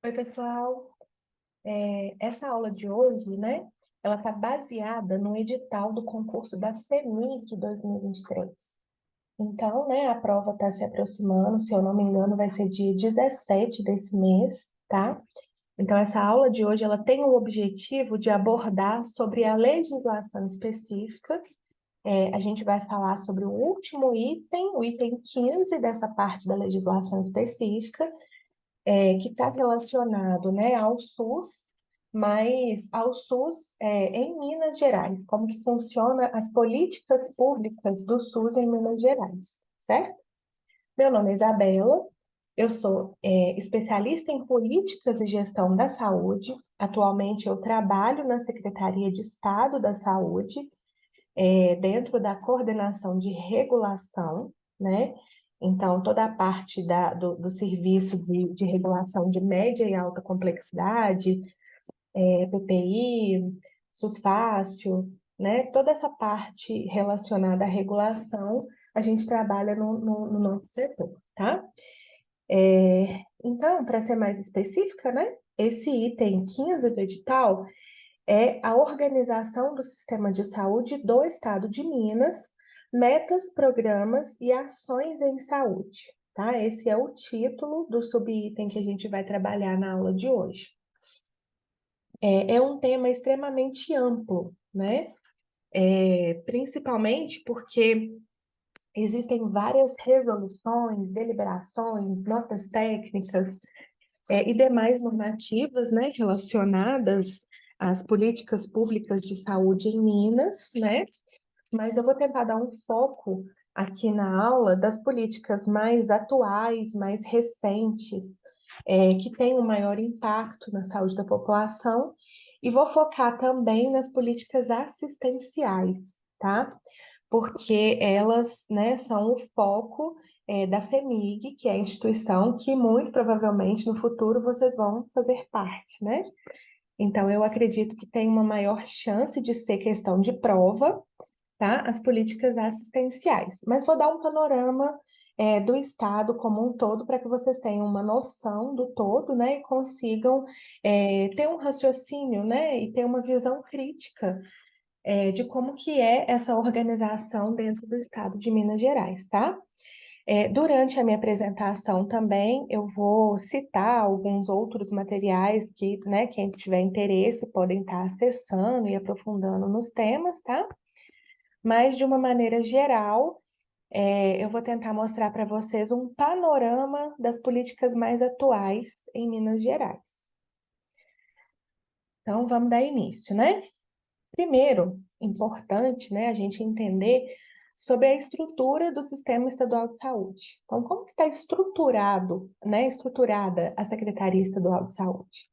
Oi, pessoal. Essa aula de hoje, né, ela está baseada no edital do concurso da FEMIG 2023. Então, né, a prova está se aproximando, se eu não me engano, vai ser dia 17 desse mês, tá? Então, essa aula de hoje, ela tem o objetivo de abordar sobre a legislação específica. A gente vai falar sobre o último item, o item 15 dessa parte da legislação específica, que está relacionado, né, ao SUS, mas ao SUS em Minas Gerais, como que funciona as políticas públicas do SUS em Minas Gerais, certo? Meu nome é Isabela, eu sou especialista em políticas e gestão da saúde. Atualmente eu trabalho na Secretaria de Estado da Saúde, dentro da coordenação de regulação, né? Então, toda a parte do serviço de regulação de média e alta complexidade, PPI, SUS Fácil, né? Toda essa parte relacionada à regulação, a gente trabalha no nosso setor, tá? Então, para ser mais específica, né? Esse item 15 do edital é a organização do sistema de saúde do Estado de Minas, metas, programas e ações em saúde, tá? Esse é o título do subitem que a gente vai trabalhar na aula de hoje. É um tema extremamente amplo, né? Principalmente porque existem várias resoluções, deliberações, notas técnicas, e demais normativas, né, relacionadas às políticas públicas de saúde em Minas, né? Mas eu vou tentar dar um foco aqui na aula das políticas mais atuais, mais recentes, que têm um maior impacto na saúde da população, e vou focar também nas políticas assistenciais, tá? Porque elas, né, são o foco da FEMIG, que é a instituição que muito provavelmente no futuro vocês vão fazer parte, né? Então, eu acredito que tem uma maior chance de ser questão de prova, tá? As políticas assistenciais. Mas vou dar um panorama do Estado como um todo para que vocês tenham uma noção do todo, né? E consigam ter um raciocínio, né? E ter uma visão crítica de como que é essa organização dentro do Estado de Minas Gerais, tá? Durante a minha apresentação também, eu vou citar alguns outros materiais que, né, quem tiver interesse podem estar acessando e aprofundando nos temas, tá? Mas, de uma maneira geral, eu vou tentar mostrar para vocês um panorama das políticas mais atuais em Minas Gerais. Então, vamos dar início, né? Primeiro, importante, né, a gente entender sobre a estrutura do Sistema Estadual de Saúde. Então, como que está estruturado, né, estruturada a Secretaria Estadual de Saúde?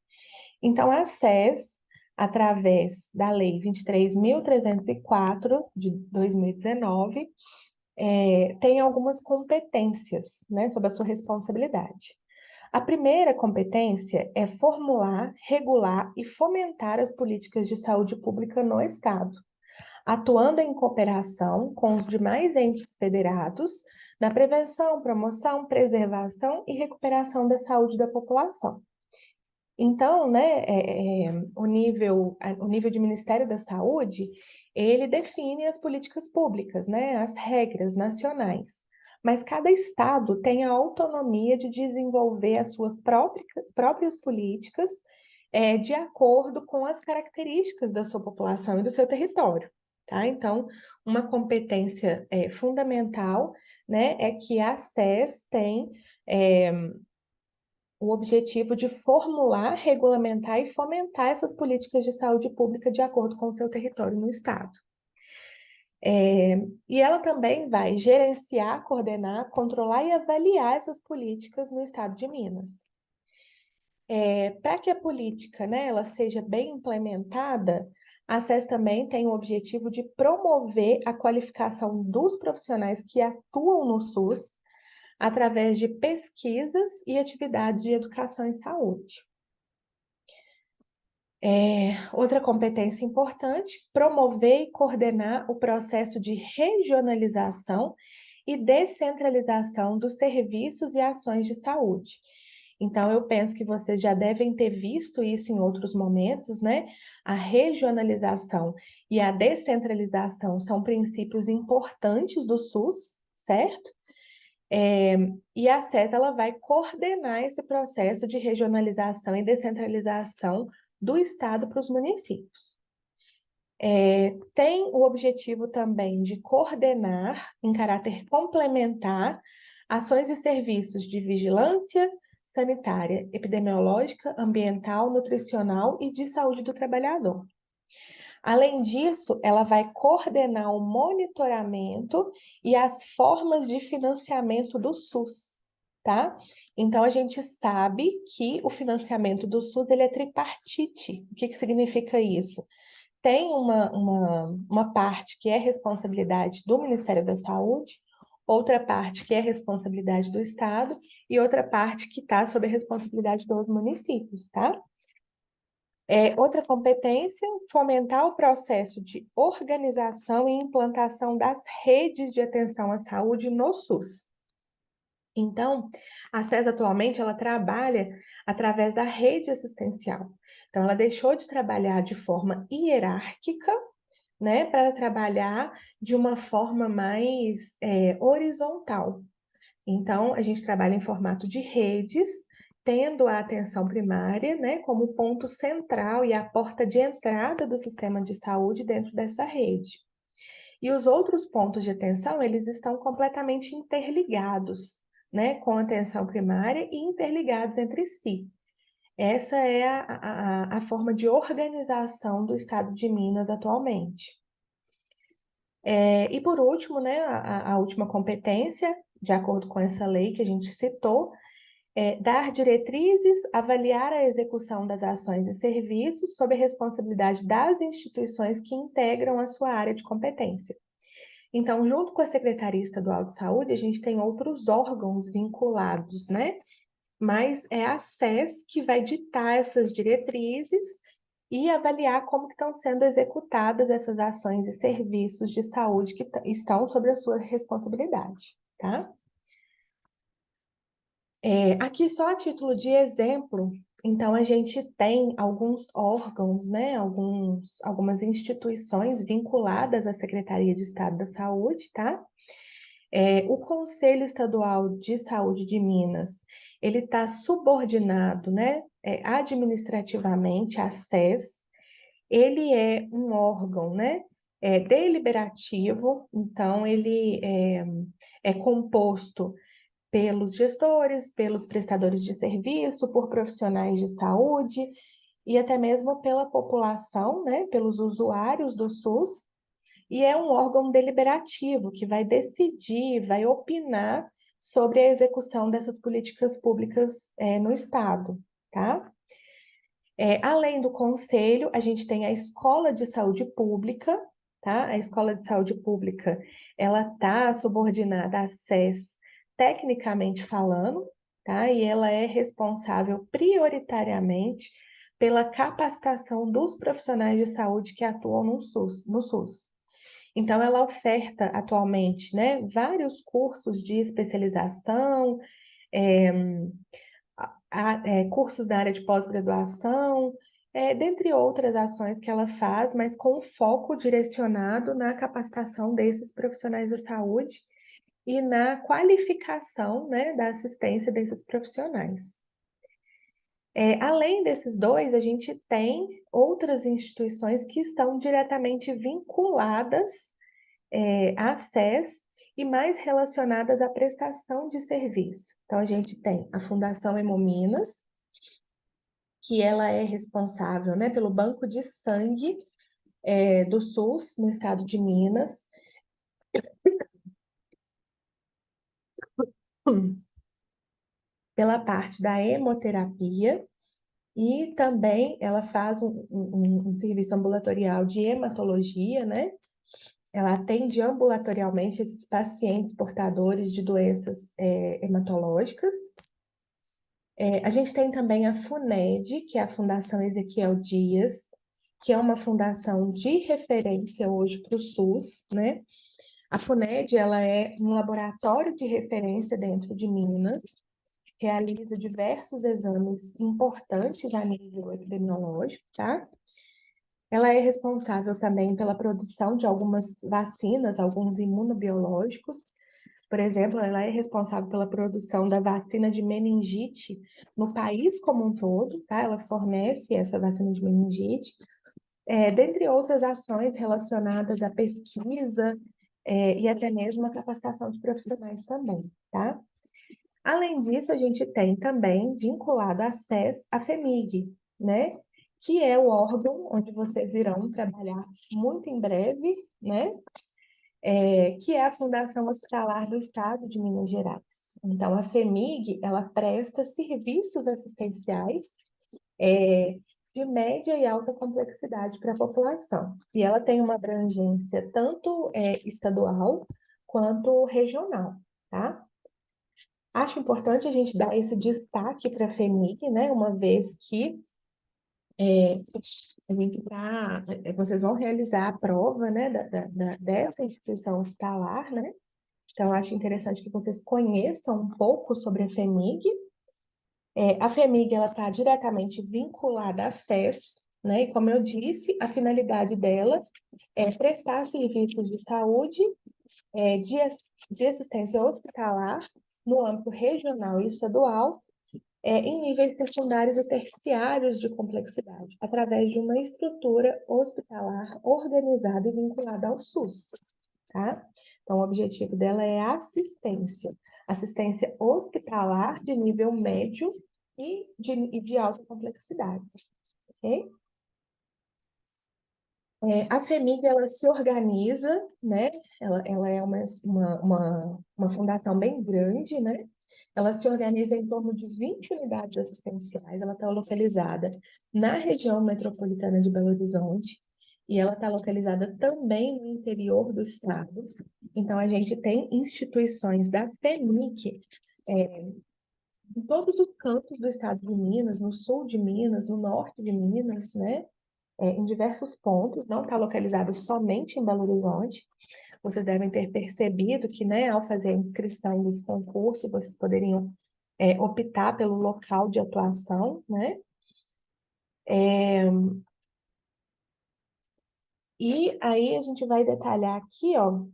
Então, a SES, através da Lei 23.304 de 2019, tem algumas competências, né, sob a sua responsabilidade. A primeira competência é formular, regular e fomentar as políticas de saúde pública no Estado, atuando em cooperação com os demais entes federados na prevenção, promoção, preservação e recuperação da saúde da população. Então, né, o nível de Ministério da Saúde, ele define as políticas públicas, né, as regras nacionais. Mas cada estado tem a autonomia de desenvolver as suas próprias políticas, de acordo com as características da sua população e do seu território, tá? Então, uma competência fundamental, né, é que a SES tem o objetivo de formular, regulamentar e fomentar essas políticas de saúde pública de acordo com o seu território no Estado. E ela também vai gerenciar, coordenar, controlar e avaliar essas políticas no Estado de Minas. Para que a política, né, ela seja bem implementada, a SES também tem o objetivo de promover a qualificação dos profissionais que atuam no SUS, através de pesquisas e atividades de educação em saúde. Outra competência importante, promover e coordenar o processo de regionalização e descentralização dos serviços e ações de saúde. Então, eu penso que vocês já devem ter visto isso em outros momentos, né? A regionalização e a descentralização são princípios importantes do SUS, certo? E a SETA ela vai coordenar esse processo de regionalização e descentralização do Estado para os municípios. Tem o objetivo também de coordenar, em caráter complementar, ações e serviços de vigilância sanitária, epidemiológica, ambiental, nutricional e de saúde do trabalhador. Além disso, ela vai coordenar o monitoramento e as formas de financiamento do SUS, tá? Então, a gente sabe que o financiamento do SUS ele é tripartite. O que significa isso? Tem uma parte que é responsabilidade do Ministério da Saúde, outra parte que é responsabilidade do Estado e outra parte que está sob a responsabilidade dos municípios, tá? Outra competência, fomentar o processo de organização e implantação das redes de atenção à saúde no SUS. Então, a SES atualmente ela trabalha através da rede assistencial. Então, ela deixou de trabalhar de forma hierárquica, né, para trabalhar de uma forma mais horizontal. Então, a gente trabalha em formato de redes, tendo a atenção primária, né, como ponto central e a porta de entrada do sistema de saúde dentro dessa rede. E os outros pontos de atenção, eles estão completamente interligados, né, com a atenção primária e interligados entre si. Essa é a forma de organização do Estado de Minas atualmente. E por último, né, a última competência, de acordo com essa lei que a gente citou, dar diretrizes, avaliar a execução das ações e serviços sob a responsabilidade das instituições que integram a sua área de competência. Então, junto com a Secretaria Estadual de Saúde, a gente tem outros órgãos vinculados, né? Mas é a SES que vai ditar essas diretrizes e avaliar como que estão sendo executadas essas ações e serviços de saúde que estão sob a sua responsabilidade, tá? Aqui só a título de exemplo, então a gente tem alguns órgãos, né, algumas instituições vinculadas à Secretaria de Estado da Saúde, tá? O Conselho Estadual de Saúde de Minas, ele está subordinado, né, administrativamente à SES. Ele é um órgão, né, deliberativo, então ele é composto pelos gestores, pelos prestadores de serviço, por profissionais de saúde e até mesmo pela população, né, pelos usuários do SUS, e é um órgão deliberativo que vai decidir, vai opinar sobre a execução dessas políticas públicas no Estado, tá? Além do conselho, a gente tem a Escola de Saúde Pública, tá? A Escola de Saúde Pública, ela está subordinada à SES, tecnicamente falando, tá? E ela é responsável prioritariamente pela capacitação dos profissionais de saúde que atuam no SUS. Então, ela oferta atualmente, né, vários cursos de especialização, é, cursos na área de pós-graduação, dentre outras ações que ela faz, mas com foco direcionado na capacitação desses profissionais da saúde e na qualificação, né, da assistência desses profissionais. Além desses dois, a gente tem outras instituições que estão diretamente vinculadas à SES e mais relacionadas à prestação de serviço. Então, a gente tem a Fundação Hemominas, que ela é responsável, né, pelo banco de sangue do SUS, no estado de Minas, pela parte da hemoterapia, e também ela faz um serviço ambulatorial de hematologia, né? Ela atende ambulatorialmente esses pacientes portadores de doenças hematológicas. A gente tem também a FUNED, que é a Fundação Ezequiel Dias, que é uma fundação de referência hoje para o SUS, né? A FUNED, ela é um laboratório de referência dentro de Minas, realiza diversos exames importantes a nível epidemiológico, tá? Ela é responsável também pela produção de algumas vacinas, alguns imunobiológicos. Por exemplo, ela é responsável pela produção da vacina de meningite no país como um todo, tá? Ela fornece essa vacina de meningite, dentre outras ações relacionadas à pesquisa, e até mesmo a capacitação de profissionais também, tá? Além disso, a gente tem também, vinculado à SES, a FEMIG, né? Que é o órgão onde vocês irão trabalhar muito em breve, né? Que é a Fundação Hospitalar do Estado de Minas Gerais. Então, a FEMIG, ela presta serviços assistenciais de média e alta complexidade para a população. E ela tem uma abrangência tanto estadual quanto regional, tá? Acho importante a gente dar esse destaque para a FEMIG, né? Uma vez que vocês vão realizar a prova, né, dessa instituição hospitalar, né? Então, acho interessante que vocês conheçam um pouco sobre a FEMIG. A FEMIG, ela está diretamente vinculada à SES, né? E como eu disse, a finalidade dela é prestar serviços de saúde, de assistência hospitalar no âmbito regional e estadual, em níveis secundários e terciários de complexidade, através de uma estrutura hospitalar organizada e vinculada ao SUS, tá? Então, o objetivo dela é assistência hospitalar de nível médio e de alta complexidade, ok? A FEMIG, ela se organiza, né? Ela é uma fundação bem grande, né? Ela se organiza em torno de 20 unidades assistenciais. Ela está localizada na região metropolitana de Belo Horizonte e ela está localizada também no interior do estado. Então, a gente tem instituições da FEMIG em todos os cantos do estado de Minas, no sul de Minas, no norte de Minas, né? Em diversos pontos, não está localizada somente em Belo Horizonte. Vocês devem ter percebido que, né, ao fazer a inscrição desse concurso, vocês poderiam optar pelo local de atuação, né? E aí a gente vai detalhar aqui, ó,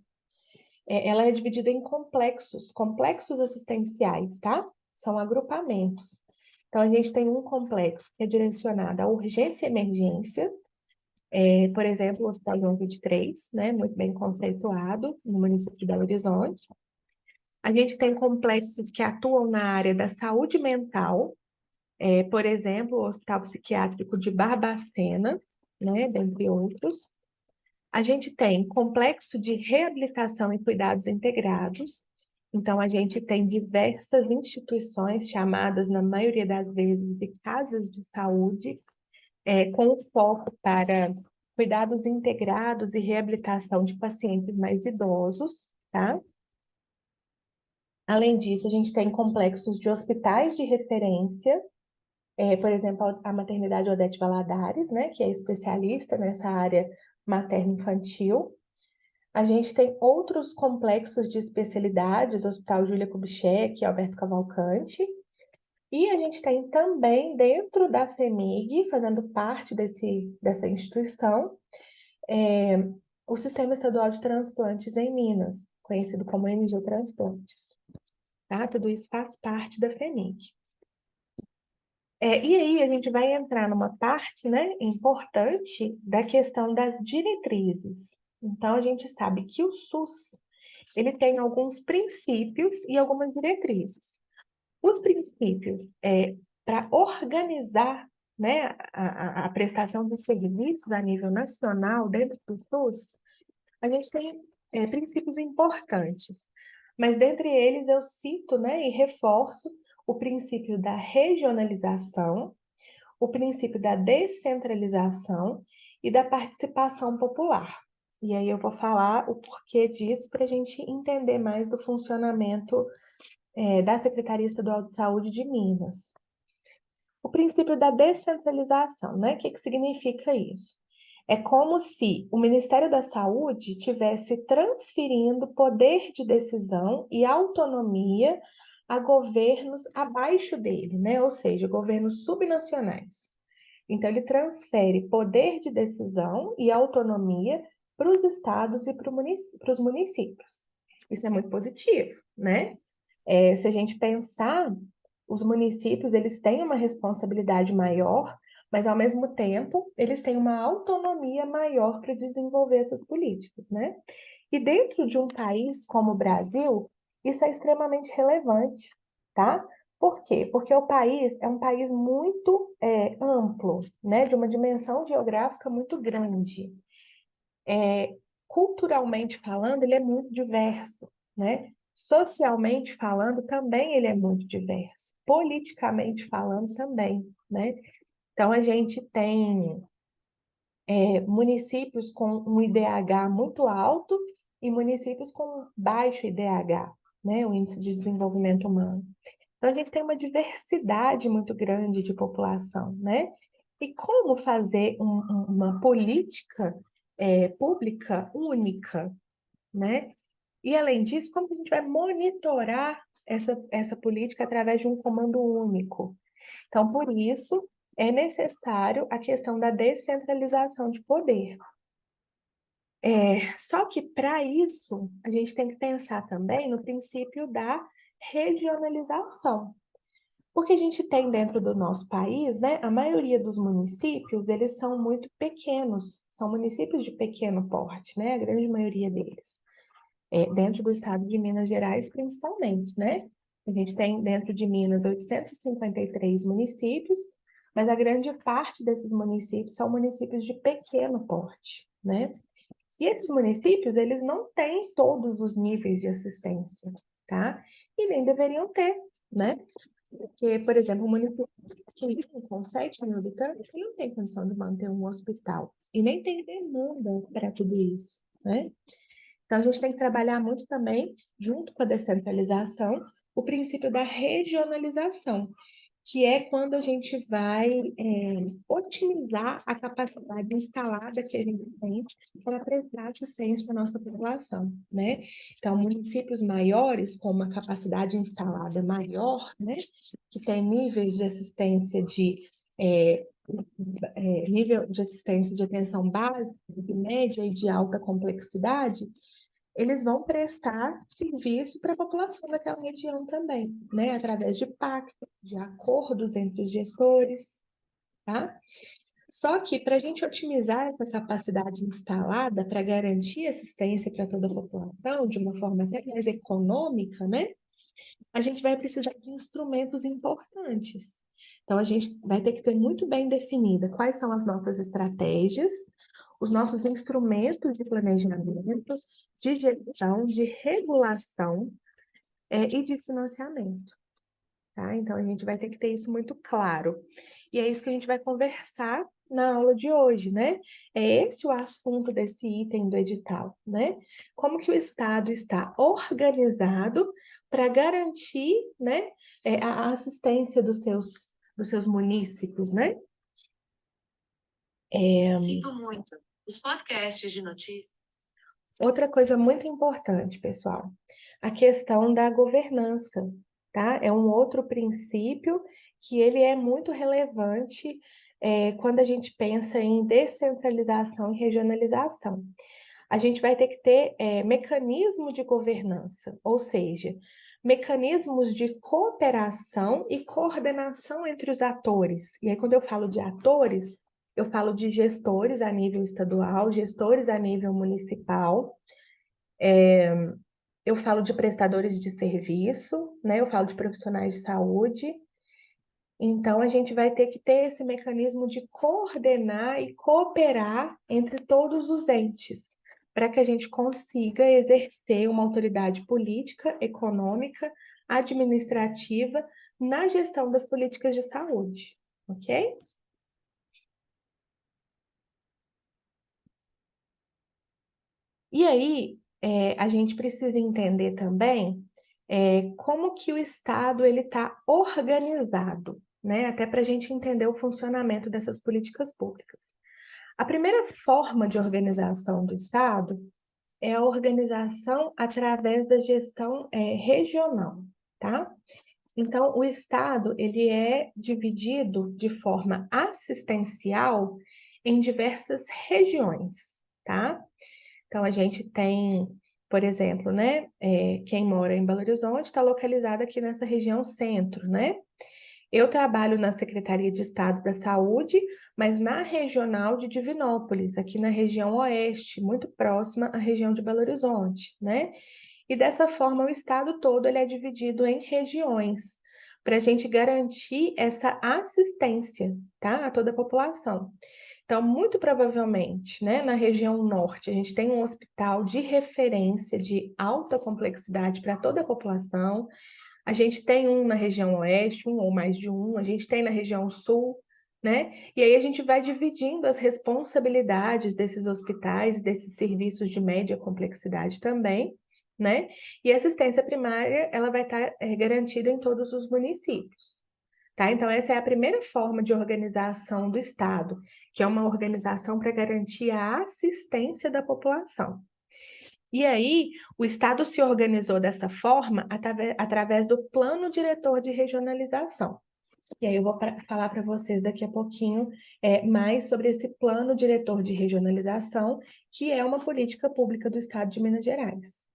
ela é dividida em complexos assistenciais, tá? São agrupamentos. Então, a gente tem um complexo que é direcionado à urgência e emergência, por exemplo, o Hospital João 23, né, muito bem conceituado no município de Belo Horizonte. A gente tem complexos que atuam na área da saúde mental, por exemplo, o Hospital Psiquiátrico de Barbacena, né, dentre outros. A gente tem complexo de reabilitação e cuidados integrados. Então, a gente tem diversas instituições chamadas, na maioria das vezes, de casas de saúde, com foco para cuidados integrados e reabilitação de pacientes mais idosos, tá? Além disso, a gente tem complexos de hospitais de referência, por exemplo, a maternidade Odete Valadares, né, que é especialista nessa área materno-infantil. A gente tem outros complexos de especialidades, Hospital Júlia Kubitschek, Alberto Cavalcante, e a gente tem também, dentro da FEMIG, fazendo parte dessa instituição, o Sistema Estadual de Transplantes em Minas, conhecido como MG Transplantes. Tá? Tudo isso faz parte da FEMIG. E aí a gente vai entrar numa parte, né, importante da questão das diretrizes. Então, a gente sabe que o SUS, ele tem alguns princípios e algumas diretrizes. Os princípios para organizar, né, a prestação de serviços a nível nacional dentro do SUS, a gente tem princípios importantes, mas dentre eles eu cito, né, e reforço o princípio da regionalização, o princípio da descentralização e da participação popular. E aí eu vou falar o porquê disso para a gente entender mais do funcionamento da Secretaria Estadual de Saúde de Minas. O princípio da descentralização, né? O que significa isso? É como se o Ministério da Saúde tivesse transferindo poder de decisão e autonomia a governos abaixo dele, né? Ou seja, governos subnacionais. Então, ele transfere poder de decisão e autonomia para os estados e para os municípios. Isso é muito positivo, né? Se a gente pensar, os municípios, eles têm uma responsabilidade maior, mas, ao mesmo tempo, eles têm uma autonomia maior para desenvolver essas políticas, né? E dentro de um país como o Brasil, isso é extremamente relevante, tá? Por quê? Porque o país é um país muito amplo, né? De uma dimensão geográfica muito grande. Culturalmente falando, ele é muito diverso, né? Socialmente falando, também ele é muito diverso. Politicamente falando, também, né? Então, a gente tem municípios com um IDH muito alto e municípios com baixo IDH, né? O Índice de Desenvolvimento Humano. Então, a gente tem uma diversidade muito grande de população, né? E como fazer uma política pública única, né? E, além disso, como a gente vai monitorar essa política através de um comando único? Então, por isso, é necessário a questão da descentralização de poder. Só que, para isso, a gente tem que pensar também no princípio da regionalização. Porque a gente tem dentro do nosso país, né, a maioria dos municípios, eles são muito pequenos, são municípios de pequeno porte, né, a grande maioria deles. Dentro do estado de Minas Gerais, principalmente, né? A gente tem dentro de Minas 853 municípios, mas a grande parte desses municípios são municípios de pequeno porte, né? E esses municípios, eles não têm todos os níveis de assistência, tá? E nem deveriam ter, né? Porque, por exemplo, um município com 7 mil habitantes, ele não tem condição de manter um hospital. E nem tem demanda para tudo isso, né? Então, a gente tem que trabalhar muito também, junto com a descentralização, o princípio da regionalização, que é quando a gente vai otimizar a capacidade instalada que a gente tem para prestar assistência à nossa população, né? Então, municípios maiores, com uma capacidade instalada maior, né? Que tem níveis de assistência nível de assistência de atenção básica, de média e de alta complexidade, eles vão prestar serviço para a população daquela região também, né? Através de pactos, de acordos entre os gestores, tá? Só que, para a gente otimizar essa capacidade instalada para garantir assistência para toda a população de uma forma até mais econômica, né? A gente vai precisar de instrumentos importantes. Então, a gente vai ter que ter muito bem definida quais são as nossas estratégias, os nossos instrumentos de planejamento, de gestão, de regulação e de financiamento. Tá? Então, a gente vai ter que ter isso muito claro. E é isso que a gente vai conversar na aula de hoje, né? É esse o assunto desse item do edital, né? Como que o Estado está organizado para garantir, né, a assistência dos seus munícipes, né? Sinto muito. Os podcasts de notícias. Outra coisa muito importante, pessoal, a questão da governança, tá? É um outro princípio que ele é muito relevante quando a gente pensa em descentralização e regionalização. A gente vai ter que ter mecanismo de governança, ou seja, mecanismos de cooperação e coordenação entre os atores. E aí, quando eu falo de atores, eu falo de gestores a nível estadual, gestores a nível municipal, eu falo de prestadores de serviço, né? Eu falo de profissionais de saúde. Então, a gente vai ter que ter esse mecanismo de coordenar e cooperar entre todos os entes, para que a gente consiga exercer uma autoridade política, econômica, administrativa na gestão das políticas de saúde, ok? E aí, a gente precisa entender também como que o Estado ele está organizado, né? Até para a gente entender o funcionamento dessas políticas públicas. A primeira forma de organização do Estado é a organização através da gestão regional, tá? Então, o Estado, ele é dividido de forma assistencial em diversas regiões, tá? Então, a gente tem, por exemplo, né, quem mora em Belo Horizonte está localizado aqui nessa região centro, né? Eu trabalho na Secretaria de Estado da Saúde, mas na regional de Divinópolis, aqui na região oeste, muito próxima à região de Belo Horizonte, né? E dessa forma, o estado todo ele é dividido em regiões, para a gente garantir essa assistência, tá, a toda a população. Então, muito provavelmente, né, na região norte, a gente tem um hospital de referência de alta complexidade para toda a população. A gente tem um na região oeste, um ou mais de um, a gente tem na região sul, né? E aí a gente vai dividindo as responsabilidades desses hospitais, desses serviços de média complexidade também, né? E a assistência primária, ela vai estar garantida em todos os municípios, tá? Então, essa é a primeira forma de organização do Estado, que é uma organização para garantir a assistência da população. E aí, o Estado se organizou dessa forma através do Plano Diretor de Regionalização. E aí eu vou falar para vocês daqui a pouquinho mais sobre esse Plano Diretor de Regionalização, que é uma política pública do Estado de Minas Gerais.